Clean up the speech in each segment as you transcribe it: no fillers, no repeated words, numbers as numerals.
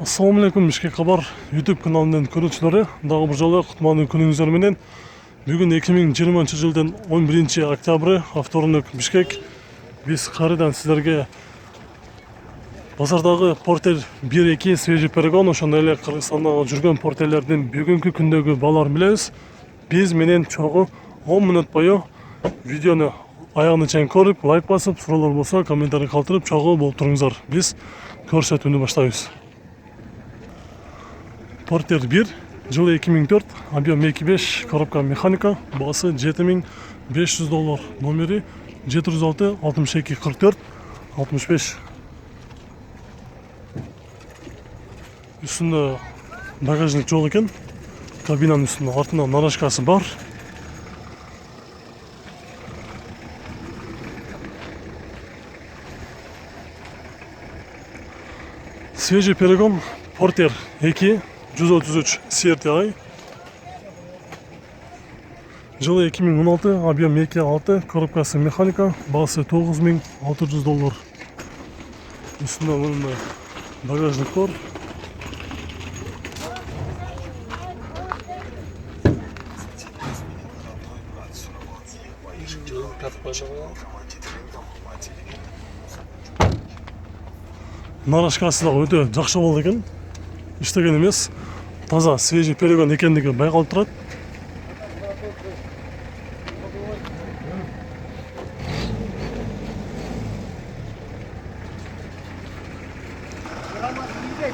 Assalamualaikum, Бишкек Хабар YouTube каналынын көрүүчүлөрү, дагы бир жолу кутмандуу күнүңүздөр менен. Бүгүн 2020 жылдын 11 октябры, вторник, Бишкек. Биз кайрадан сиздерге базардагы портер 1-2 свежий перегон, ошондой эле Кыргызстанда жүргөн портерлердин бүгүнкү күндөгү бааларын билебиз. Биз менен чогуу 10 мүнөт бою видеону аягына чейин көрүп, лайк басып, суроолор болсо комментарий калтырып, чогуу болуп туруңуздар. Биз көрсөтүүнү баштайбыз. Портер 1, жылы 2004, объем 2.5, коробка механика, басы $7500, номери 706 62 44 65. Üstünde bagajник жок экен. Кабинанын үстүндө артында нарашкасы бар. Свежий перегон Портер 2 133 CRTI. Жылы 2016, объем 2.6, коробкасы механика, басы $9600. Üstünde мындай багажник бар. Нарашкасы да өтө жакшы болду экен. Иштеген эмес, таза свежий перегон экендиги байкалып турат.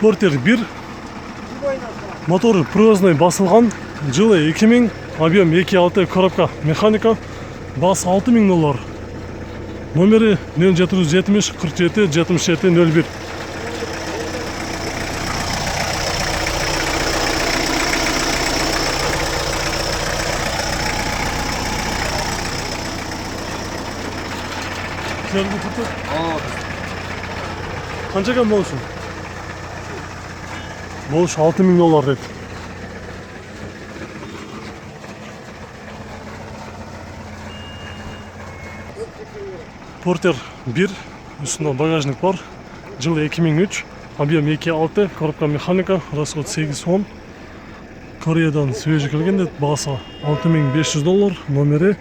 Портер 1, мотору привозной басылган, жылы 2000, объем 2.6, коробка механика, басы $6000, номери 0770 47 77 01. Канчага болушун? Болуш $6000 дейт. Портер 1, үстүндө багажник бар. Жылы 2003, объем 2.6, коробка механика, расход 810. Кореядан свежий келген дейт, басы $6500, номери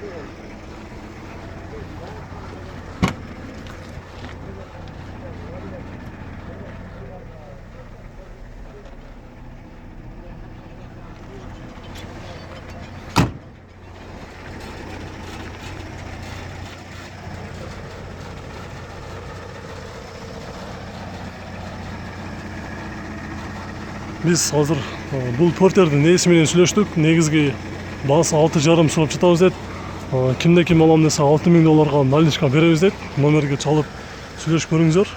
Биз азыр бул портердин ээси менен сүйлөштүк. Негизги баасы 6,5 сурап жатабыз дейт. Кимде ким алам десе $6000 наличка беребиз дейт. Номерге чалып сүйлөшүп көрүңүздөр.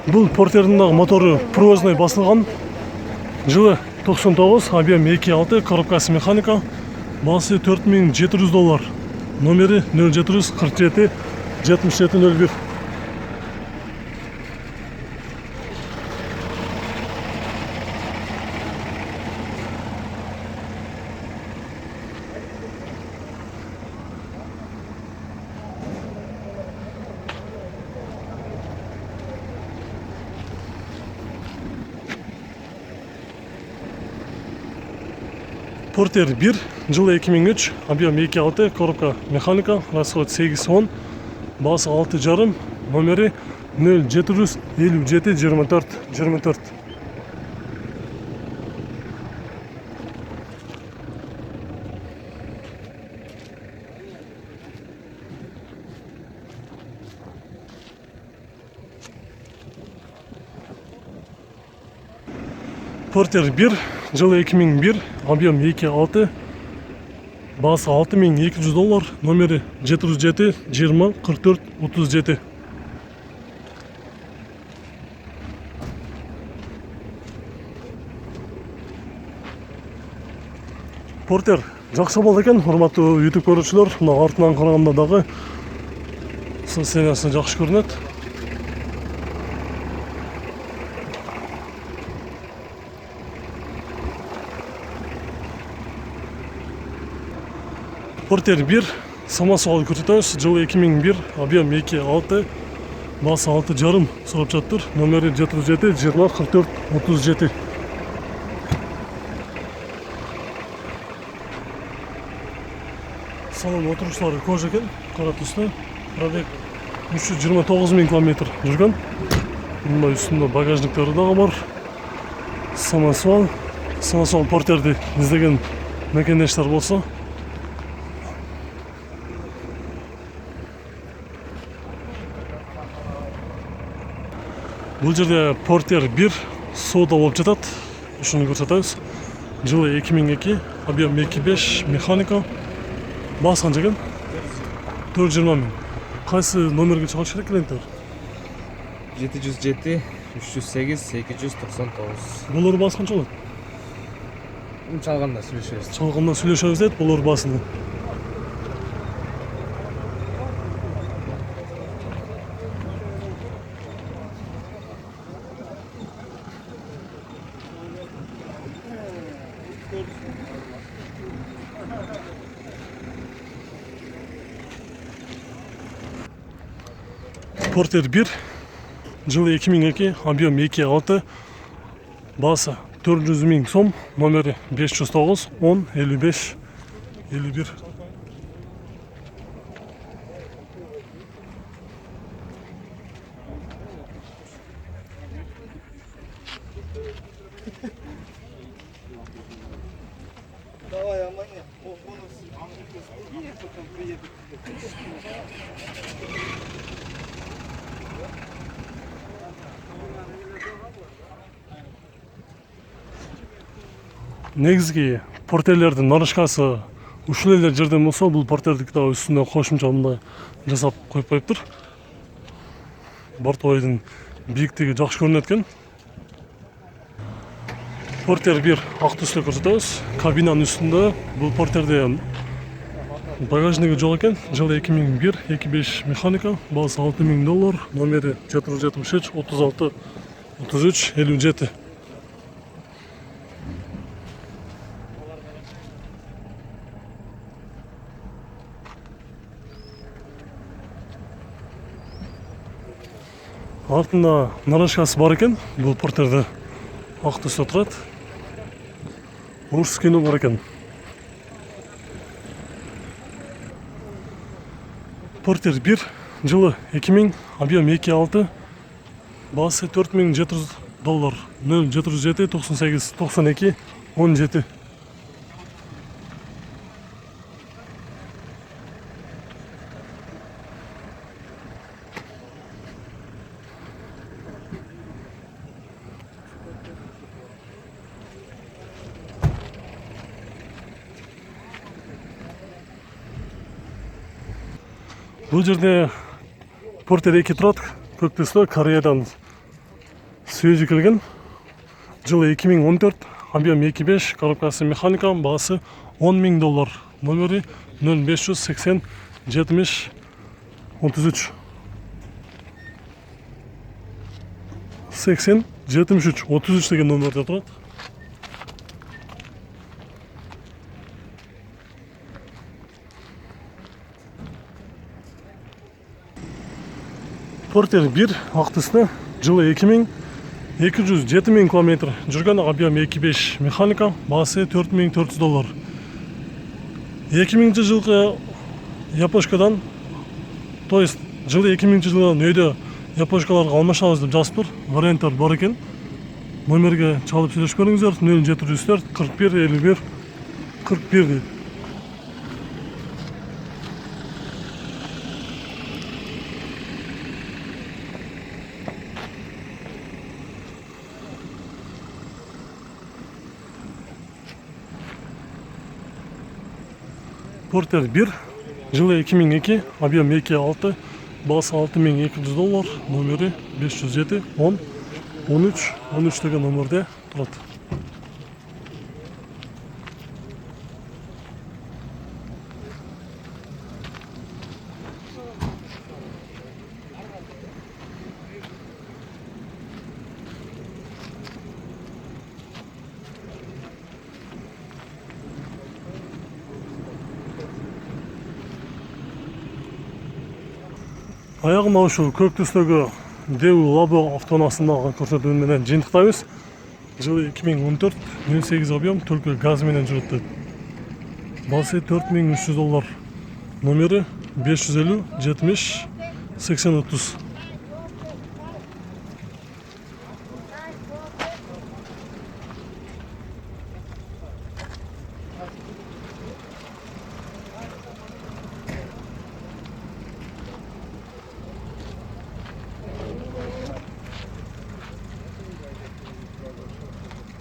Бул портердин дагы мотору привозной басылган. Жылы 99, объем 2.6, коробкасы механика, басы $4700, номери 07 47 77 01. Портер 1, жылы 2003, объем 2.6, коробка механика, расход 810, басы 6,5, номери 0757 24 24. Портер 1, жылы 2001, объем 2.6, басы $6200, номери 707 20 44 37. Портер жакшы болду экен, урматтуу YouTube көрүүчүлөр. Мына артынан караганда дагы сценасы жакшы көрүнөт. Портер 1, самосвал көрсөтөбүз. Жылы 2001, объем 2.6, Bası 6,5 сұрап жатыр. Номері 77 20 44 37. Салон отырғыштары көж екен, қара түсті. Пробег 329.000 километр жүрген. Мұнда үстінде багажниктері дағы бар. Самосвал портерді іздеген мекендештер болса. Бұл жерде портер 1 сода болып жатады. Үшіні көрсетеміз. Жылы 2002, объем 2.5 механика. Бас қанша екен? 420 мың. Қайсы номерге шығарып керек клиенттер? 707 308 299. Бұлар бас қанша болады? Çalғанда сөйлесеміз. Çalғанда сөйлесеміз дейді, бұлар басында. Портер 1, жылы 2002, объем 2.6, басы 400 мың сом, номері 509 10 55 51. Давай, а мне бонус потом приедет. Негізгі портерлердің нарышқасы үшілелер жерден болса, бұл портердікі да үстінде қошымша мұндай жасап қойып қойып тұр. Бортовойдың биіктігі жақсы көрінеді екен. Портер 1 ақ түсті көрсетеміз. Кабинаның үстінде бұл портерде багажнигі жоқ екен. Жылы 2001, 2.5 механика, басы $6.000, номері 773 36 33 57. Артында нарашкасы бар екен, бұл портерде ақ түсті тұрады. Орыс кино бар екен. Портер 1, жылы 2000, объем 2.6, басы $4.700, 0707 98 92 17. Бұл жерде портер 2 тұрады, көк түсті, Кореядан свежий келген. Жылы 2014, объем 2.5, коробкасы механика, бағасы $10.000, номері 0580 70 33 80 73 33 деген номерде тұрады. Портер 1 ақ түсті, жылы 2000, 207 мың километр жүрген, объем 2.5 механика, басы $4.400. 2000 жылғы япошкадан, то есть жылы 2000 жылдан өйді япошкаларға алмашамыз деп жазып тұр, варианттар бар екен. Номерге чалып сөйлесіп көріңіздер, 0704 41 51 41 дейді. Портер 1, жылы 2002, объем 2.6, басы $6.200, номері 507 10 13 13 деген номерде тұрады. Аяғын ошол көк түстөгү Дэу Лабо автоунаасындагы көрсөтүү менен жыйынтыктайбыз. Жылы 2014, 08 объем, только газ менен жүрөт дейт. Басы $4300. Номери 550 70 80 30.